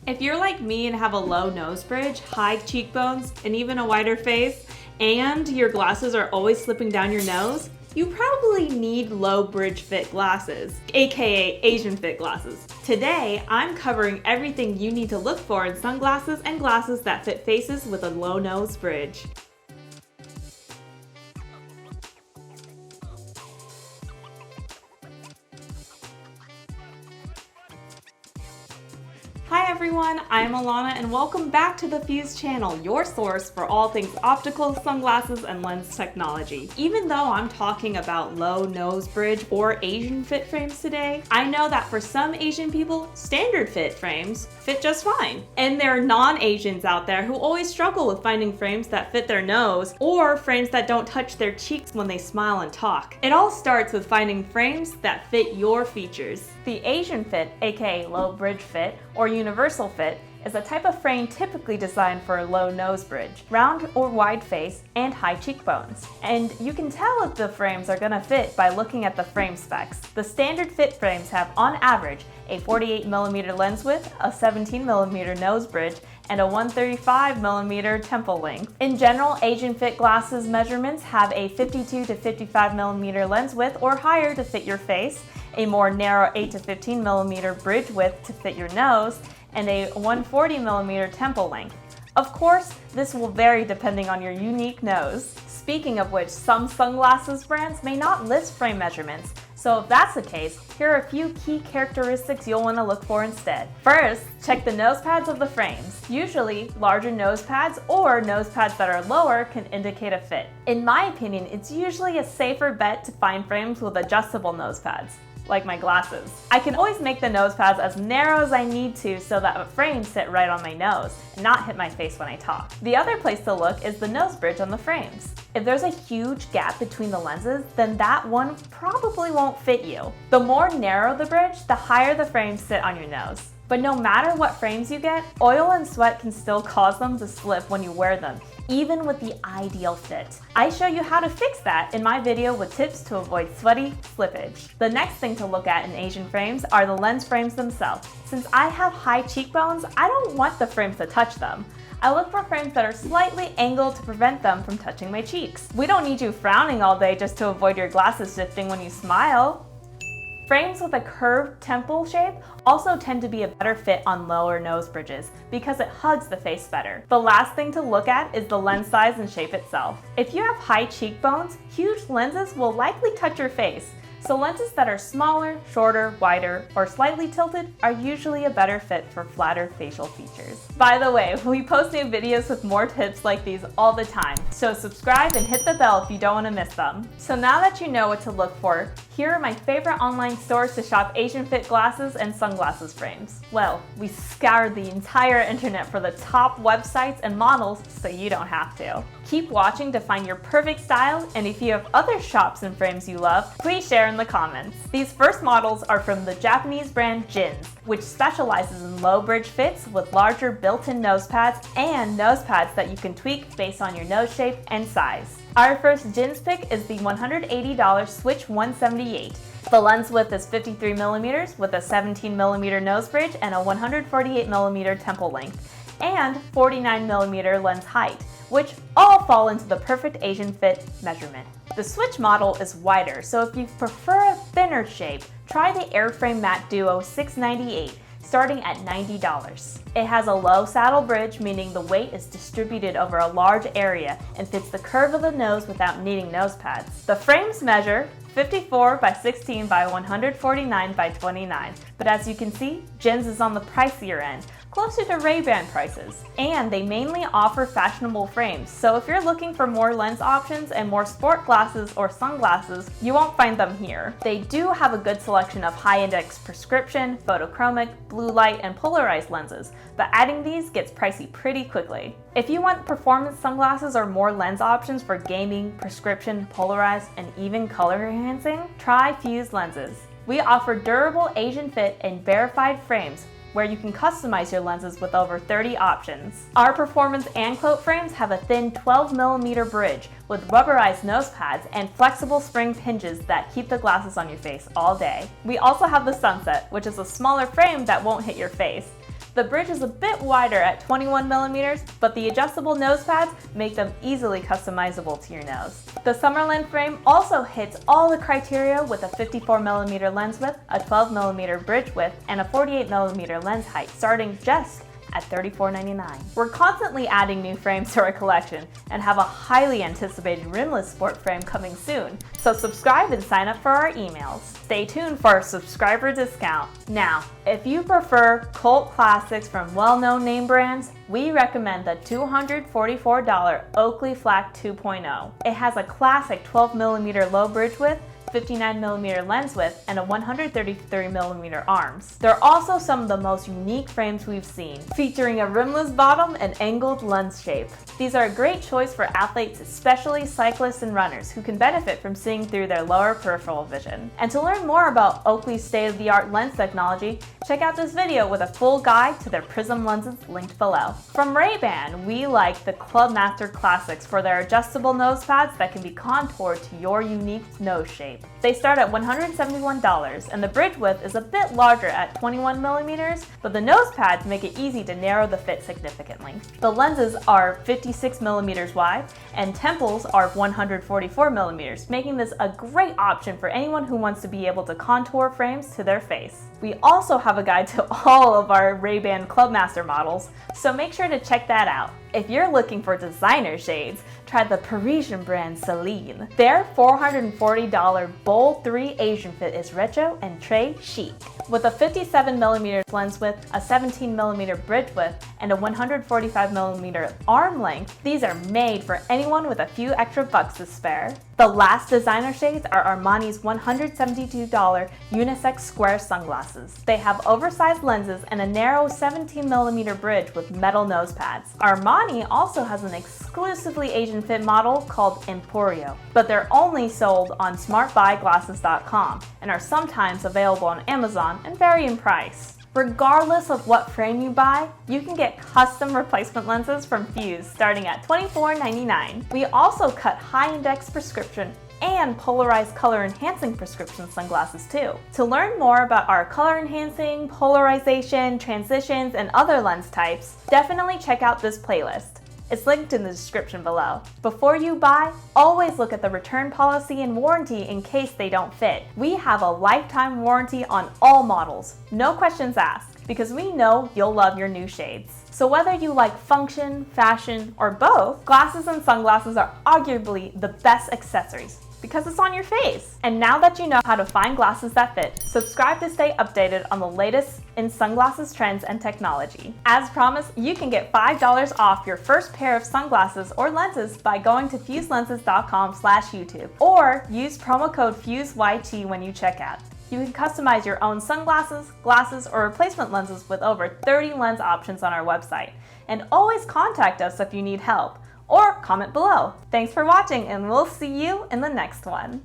If you're like me and have a low nose bridge, high cheekbones, and even a wider face, and your glasses are always slipping down your nose, you probably need low bridge fit glasses, aka Asian fit glasses. Today, I'm covering everything you need to look for in sunglasses and glasses that fit faces with a low nose bridge. Hi everyone, I'm Alana and welcome back to the Fuse channel, your source for all things optical, sunglasses, and lens technology. Even though I'm talking about low nose bridge or Asian fit frames today, I know that for some Asian people, standard fit frames fit just fine. And there are non-Asians out there who always struggle with finding frames that fit their nose or frames that don't touch their cheeks when they smile and talk. It all starts with finding frames that fit your features. The Asian fit, aka low bridge fit, or universal fit, is a type of frame typically designed for a low nose bridge, round or wide face, and high cheekbones. And you can tell if the frames are gonna fit by looking at the frame specs. The standard fit frames have, on average, a 48mm lens width, a 17mm nose bridge, and a 135mm temple length. In general, Asian fit glasses measurements have a 52 to 55mm lens width or higher to fit your face, a more narrow 8 to 15mm bridge width to fit your nose, and a 140mm temple length. Of course, this will vary depending on your unique nose. Speaking of which, some sunglasses brands may not list frame measurements, so if that's the case, here are a few key characteristics you'll want to look for instead. First, check the nose pads of the frames. Usually, larger nose pads or nose pads that are lower can indicate a fit. In my opinion, it's usually a safer bet to find frames with adjustable nose pads, like my glasses. I can always make the nose pads as narrow as I need to so that the frames sit right on my nose and not hit my face when I talk. The other place to look is the nose bridge on the frames. If there's a huge gap between the lenses, then that one probably won't fit you. The more narrow the bridge, the higher the frames sit on your nose. But no matter what frames you get, oil and sweat can still cause them to slip when you wear them, even with the ideal fit. I show you how to fix that in my video with tips to avoid sweaty slippage. The next thing to look at in Asian frames are the lens frames themselves. Since I have high cheekbones, I don't want the frames to touch them. I look for frames that are slightly angled to prevent them from touching my cheeks. We don't need you frowning all day just to avoid your glasses shifting when you smile. Frames with a curved temple shape also tend to be a better fit on lower nose bridges because it hugs the face better. The last thing to look at is the lens size and shape itself. If you have high cheekbones, huge lenses will likely touch your face. So lenses that are smaller, shorter, wider, or slightly tilted are usually a better fit for flatter facial features. By the way, we post new videos with more tips like these all the time, so subscribe and hit the bell if you don't want to miss them. So now that you know what to look for, here are my favorite online stores to shop Asian fit glasses and sunglasses frames. Well, we scoured the entire internet for the top websites and models so you don't have to. Keep watching to find your perfect style, and if you have other shops and frames you love, please share in the comments. These first models are from the Japanese brand Jins, which specializes in low bridge fits with larger built-in nose pads and nose pads that you can tweak based on your nose shape and size. Our first Jins pick is the $180 Switch 178. The lens width is 53mm with a 17mm nose bridge and a 148mm temple length, and 49mm lens height, which all fall into the perfect Asian fit measurement. The Switch model is wider, so if you prefer a thinner shape, try the Airframe Matte Duo 698, starting at $90. It has a low saddle bridge, meaning the weight is distributed over a large area and fits the curve of the nose without needing nose pads. The frames measure 54 by 16 by 149 by 29, but as you can see, Jins is on the pricier end, closer to Ray-Ban prices. And they mainly offer fashionable frames, so if you're looking for more lens options and more sport glasses or sunglasses, you won't find them here. They do have a good selection of high-index prescription, photochromic, blue light, and polarized lenses, but adding these gets pricey pretty quickly. If you want performance sunglasses or more lens options for gaming, prescription, polarized, and even color enhancing, try Fuse lenses. We offer durable Asian fit and verified frames where you can customize your lenses with over 30 options. Our performance and cloak frames have a thin 12mm bridge with rubberized nose pads and flexible spring hinges that keep the glasses on your face all day. We also have the Sunset, which is a smaller frame that won't hit your face. The bridge is a bit wider at 21 millimeters, but the adjustable nose pads make them easily customizable to your nose. The Summerlin frame also hits all the criteria with a 54 millimeter lens width, a 12 millimeter bridge width, and a 48 millimeter lens height, starting just at $34.99. We're constantly adding new frames to our collection and have a highly anticipated rimless sport frame coming soon, so subscribe and sign up for our emails. Stay tuned for our subscriber discount. Now, if you prefer cult classics from well-known name brands, we recommend the $244 Oakley Flat 2.0. It has a classic 12 millimeter low bridge width, 59mm lens width, and a 133mm arms. They're also some of the most unique frames we've seen, featuring a rimless bottom and angled lens shape. These are a great choice for athletes, especially cyclists and runners, who can benefit from seeing through their lower peripheral vision. And to learn more about Oakley's state-of-the-art lens technology, check out this video with a full guide to their prism lenses linked below. From Ray-Ban, we like the Clubmaster Classics for their adjustable nose pads that can be contoured to your unique nose shape. They start at $171, and the bridge width is a bit larger at 21 millimeters, but the nose pads make it easy to narrow the fit significantly. The lenses are 56 millimeters wide, and temples are 144 millimeters, making this a great option for anyone who wants to be able to contour frames to their face. We also have a guide to all of our Ray-Ban Clubmaster models, so make sure to check that out. If you're looking for designer shades, try the Parisian brand Celine. Their $440 Bold 3 Asian fit is retro and très chic. With a 57mm lens width, a 17mm bridge width, and a 145mm arm length, these are made for anyone with a few extra bucks to spare. The last designer shades are Armani's $172 unisex square sunglasses. They have oversized lenses and a narrow 17mm bridge with metal nose pads. Armani also has an exclusively Asian fit model called Emporio, but they're only sold on smartbuyglasses.com and are sometimes available on Amazon and vary in price. Regardless of what frame you buy, you can get custom replacement lenses from Fuse starting at $24.99. We also cut high-index prescription and polarized color-enhancing prescription sunglasses too. To learn more about our color-enhancing, polarization, transitions, and other lens types, definitely check out this playlist. It's linked in the description below. Before you buy, always look at the return policy and warranty in case they don't fit. We have a lifetime warranty on all models, no questions asked, because we know you'll love your new shades. So whether you like function, fashion, or both, glasses and sunglasses are arguably the best accessories, because it's on your face. And now that you know how to find glasses that fit, subscribe to stay updated on the latest in sunglasses trends and technology. As promised, you can get $5 off your first pair of sunglasses or lenses by going to fuselenses.com/YouTube, or use promo code FUSEYT when you check out. You can customize your own sunglasses, glasses, or replacement lenses with over 30 lens options on our website. And always contact us if you need help, or comment below. Thanks for watching, and we'll see you in the next one.